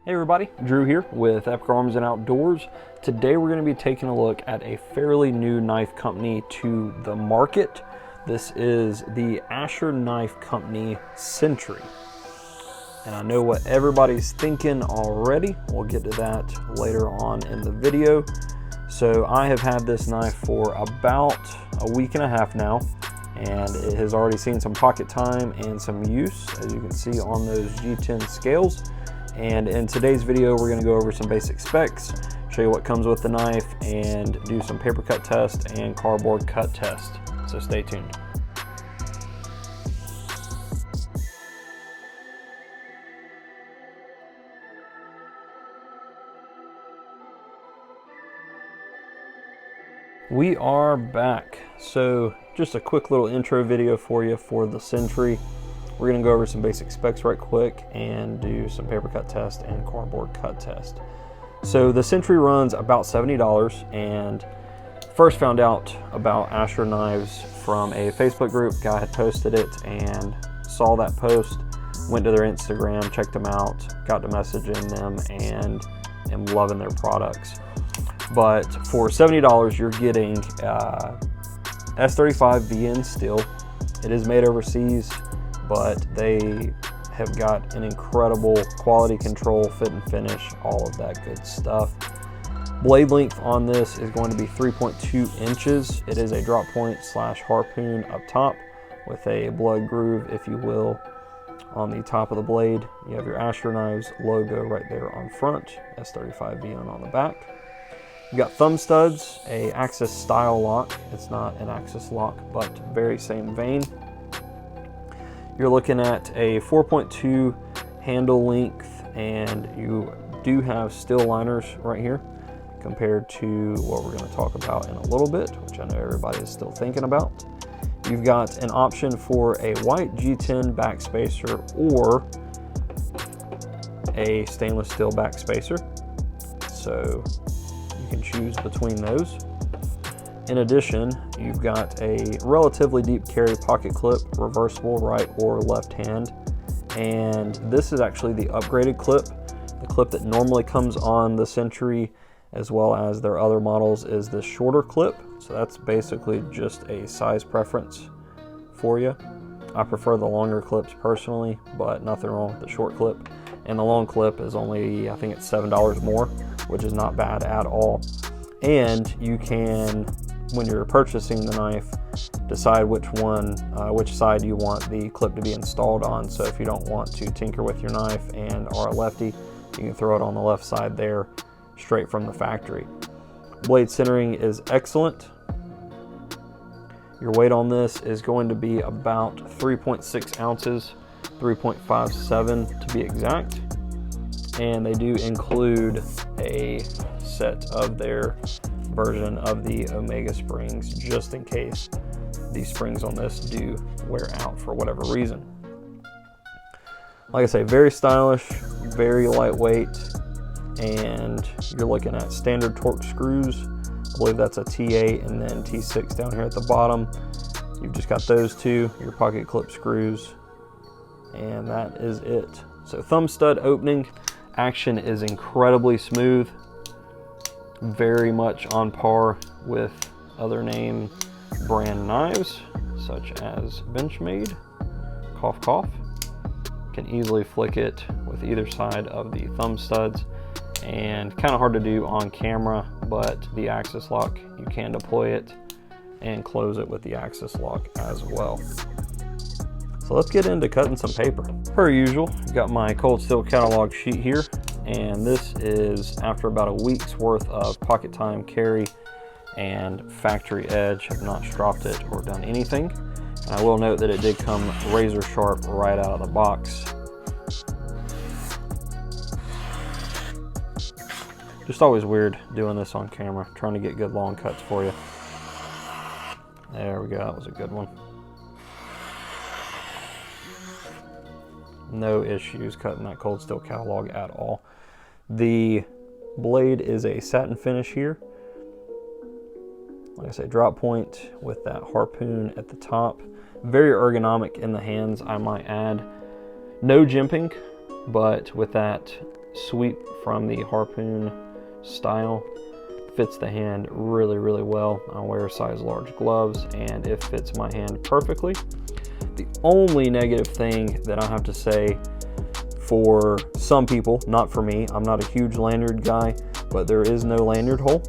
Hey everybody, Drew here with Epic Arms and Outdoors. Today we're going to be taking a look at a fairly new knife company to the market. This is the Asher Knife Company Centri. And I know what everybody's thinking already. We'll get to that later on in the video. So I have had this knife for about a week and a half now, and it has already seen some pocket time and some use, as you can see on those G10 scales. And in today's video, we're going to go over some basic specs, show you what comes with the knife, and do some paper cut test and cardboard cut test. So stay tuned. We are back. So just a quick little intro video for you for the Centri. We're going to go over some basic specs right quick and do some paper cut test and cardboard cut test. So the Centri runs about $70, and first found out about Asher Knives from a Facebook group. Guy had posted it and saw that post, went to their Instagram, checked them out, got to messaging them, and am loving their products. But for $70, you're getting S35 VN steel. It is made overseas, but they have got an incredible quality control, fit and finish, all of that good stuff. Blade length on this is going to be 3.2 inches. It is a drop point / harpoon up top with a blood groove, if you will, on the top of the blade. You have your Asher Knives logo right there on front, S35 VN on the back. You got thumb studs, a Axis style lock. It's not an Axis lock, but very same vein. You're looking at a 4.2 handle length, and you do have steel liners right here compared to what we're going to talk about in a little bit, which I know everybody is still thinking about. You've got an option for a white G10 backspacer or a stainless steel backspacer, so you can choose between those. In addition, you've got a relatively deep carry pocket clip, reversible right or left hand, and this is actually the upgraded clip. The clip that normally comes on the Centri as well as their other models is the shorter clip, so that's basically just a size preference for you. I prefer the longer clips personally, but nothing wrong with the short clip. And the long clip is only, I think it's $7 more, which is not bad at all. And you can, when you're purchasing the knife, decide which side you want the clip to be installed on. So if you don't want to tinker with your knife and are a lefty, you can throw it on the left side there, straight from the factory. Blade centering is excellent. Your weight on this is going to be about 3.6 ounces, 3.57 to be exact. And they do include a set of their version of the Omega springs, just in case these springs on this do wear out for whatever reason. Like I say, very stylish, very lightweight, and you're looking at standard torque screws. I believe that's a T8 and then T6 down here at the bottom. You've just got those two, your pocket clip screws, and that is it. So thumb stud opening action is incredibly smooth, very much on par with other name brand knives such as Benchmade. Cough cough. Can easily flick it with either side of the thumb studs, and kind of hard to do on camera, but the Axis lock, you can deploy it and close it with the Axis lock as well. So let's get into cutting some paper. Per usual, got my cold steel catalog sheet here, and this is after about a week's worth of pocket time, carry, and factory edge. Have not stropped it or done anything. And I will note that it did come razor sharp right out of the box. Just always weird doing this on camera, trying to get good long cuts for you. There we go, that was a good one. No issues cutting that cold steel catalog at all. The blade is a satin finish here. Like I say, drop point with that harpoon at the top. Very ergonomic in the hands, I might add. No jimping, but with that sweep from the harpoon style. Fits the hand really, really well. I wear size large gloves and it fits my hand perfectly. The only negative thing that I have to say for some people, not for me, I'm not a huge lanyard guy, but there is no lanyard hole.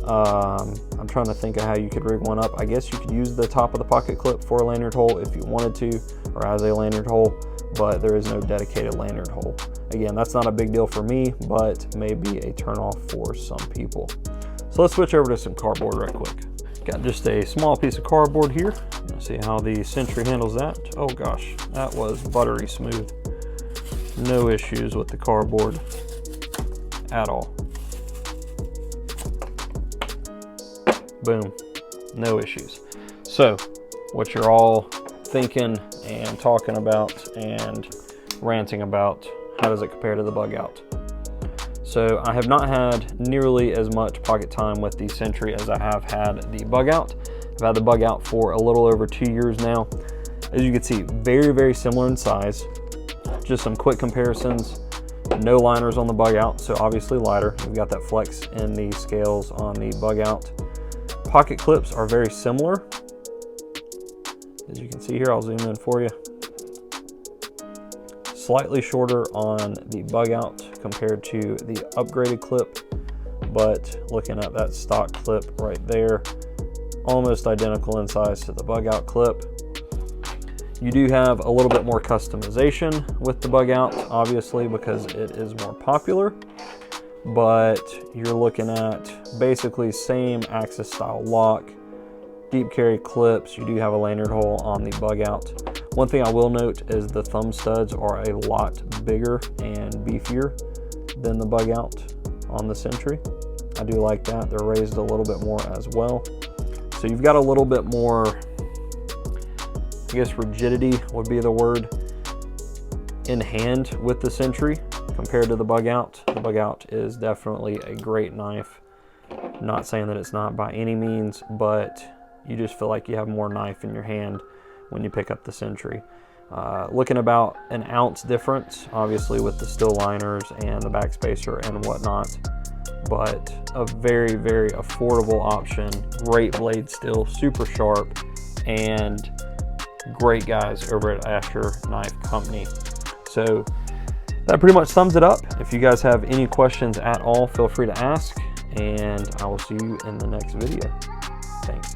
I'm trying to think of how you could rig one up. I guess you could use the top of the pocket clip for a lanyard hole if you wanted to, or as a lanyard hole, but there is no dedicated lanyard hole. Again, that's not a big deal for me, but maybe a turn off for some people. So let's switch over to some cardboard right quick. Got just a small piece of cardboard here. Let's see how the Centri handles that. Oh gosh, that was buttery smooth. No issues with the cardboard at all. Boom, no issues. So what you're all thinking and talking about and ranting about, how does it compare to the bug out? So I have not had nearly as much pocket time with the Centri as I have had the bug out. I've had the bug out for a little over 2 years now. As you can see, very, very similar in size. Just some quick comparisons. No liners on the bug out, so obviously lighter. We've got that flex in the scales on the bug out. Pocket clips are very similar. As you can see here, I'll zoom in for you. Slightly shorter on the bug out compared to the upgraded clip, but looking at that stock clip right there, almost identical in size to the bug out clip. You do have a little bit more customization with the bug out, obviously, because it is more popular, but you're looking at basically same Axis style lock, deep carry clips. You do have a lanyard hole on the bug out. One thing I will note is the thumb studs are a lot bigger and beefier than the bug out on the Centri. I do like that. They're raised a little bit more as well. So you've got a little bit more, I guess rigidity would be the word, in hand with the Centri compared to the bug out. The bug out is definitely a great knife. I'm not saying that it's not by any means, but you just feel like you have more knife in your hand when you pick up the Centri. Looking about an ounce difference, obviously with the steel liners and the backspacer and whatnot, but a very, very affordable option. Great blade steel, super sharp, and great guys over at Asher Knife Company. So that pretty much sums it up. If you guys have any questions at all, feel free to ask, and I will see you in the next video. Thanks.